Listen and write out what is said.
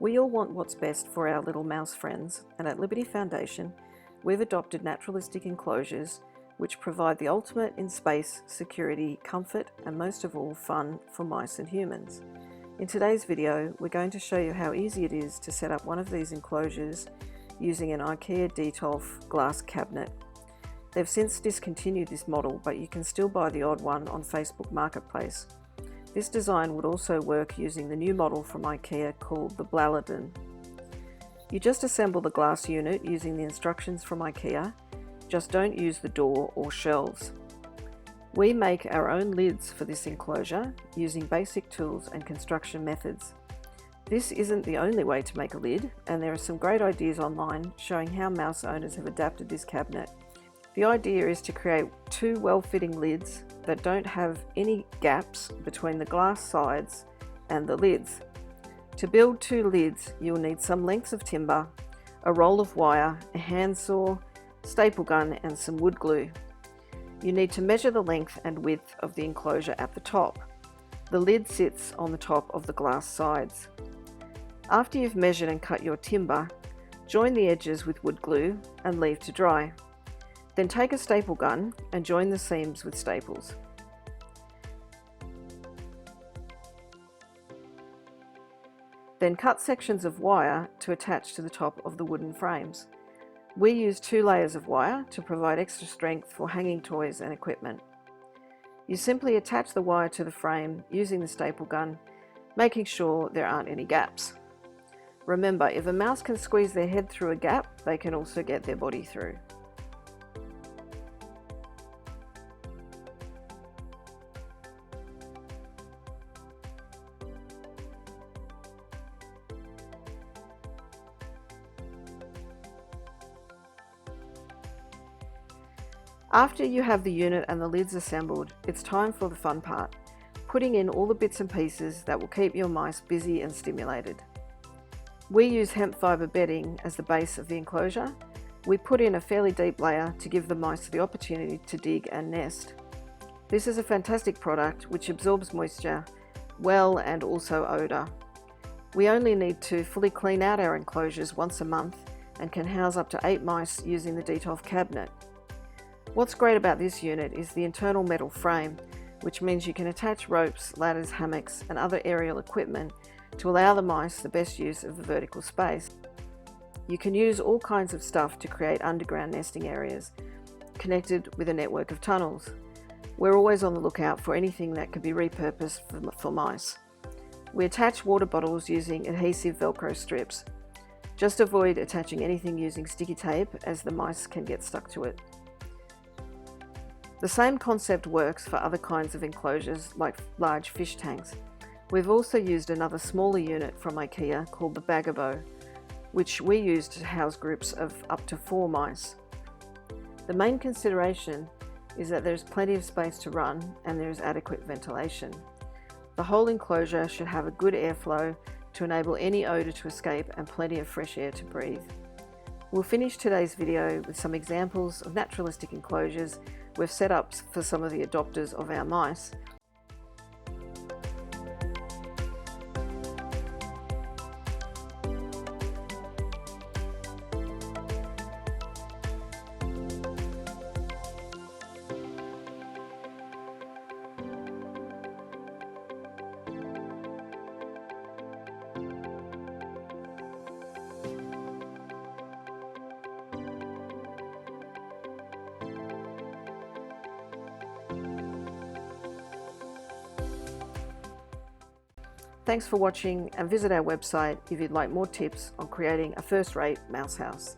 We all want what's best for our little mouse friends, and at Liberty Foundation, we've adopted naturalistic enclosures which provide the ultimate in space, security, comfort, and most of all, fun for mice and humans. In today's video, we're going to show you how easy it is to set up one of these enclosures using an IKEA Detolf glass cabinet. They've since discontinued this model, but you can still buy the odd one on Facebook Marketplace. This design would also work using the new model from IKEA called the Blalladen. You just assemble the glass unit using the instructions from IKEA, just don't use the door or shelves. We make our own lids for this enclosure using basic tools and construction methods. This isn't the only way to make a lid, and there are some great ideas online showing how mouse owners have adapted this cabinet. The idea is to create two well-fitting lids that don't have any gaps between the glass sides and the lids. To build two lids, you'll need some lengths of timber, a roll of wire, a handsaw, staple gun, and some wood glue. You need to measure the length and width of the enclosure at the top. The lid sits on the top of the glass sides. After you've measured and cut your timber, join the edges with wood glue and leave to dry. Then take a staple gun and join the seams with staples. Then cut sections of wire to attach to the top of the wooden frames. We use 2 layers of wire to provide extra strength for hanging toys and equipment. You simply attach the wire to the frame using the staple gun, making sure there aren't any gaps. Remember, if a mouse can squeeze their head through a gap, they can also get their body through. After you have the unit and the lids assembled, it's time for the fun part, putting in all the bits and pieces that will keep your mice busy and stimulated. We use hemp fibre bedding as the base of the enclosure. We put in a fairly deep layer to give the mice the opportunity to dig and nest. This is a fantastic product which absorbs moisture well and also odour. We only need to fully clean out our enclosures once a month and can house up to 8 mice using the Detolf cabinet. What's great about this unit is the internal metal frame, which means you can attach ropes, ladders, hammocks, and other aerial equipment to allow the mice the best use of the vertical space. You can use all kinds of stuff to create underground nesting areas, connected with a network of tunnels. We're always on the lookout for anything that could be repurposed for mice. We attach water bottles using adhesive Velcro strips. Just avoid attaching anything using sticky tape, as the mice can get stuck to it. The same concept works for other kinds of enclosures like large fish tanks. We've also used another smaller unit from IKEA called the Bagabo, which we use to house groups of up to 4 mice. The main consideration is that there's plenty of space to run and there is adequate ventilation. The whole enclosure should have a good airflow to enable any odour to escape and plenty of fresh air to breathe. We'll finish today's video with some examples of naturalistic enclosures we've set up for some of the adopters of our mice. Thanks for watching, and visit our website if you'd like more tips on creating a first-rate mouse house.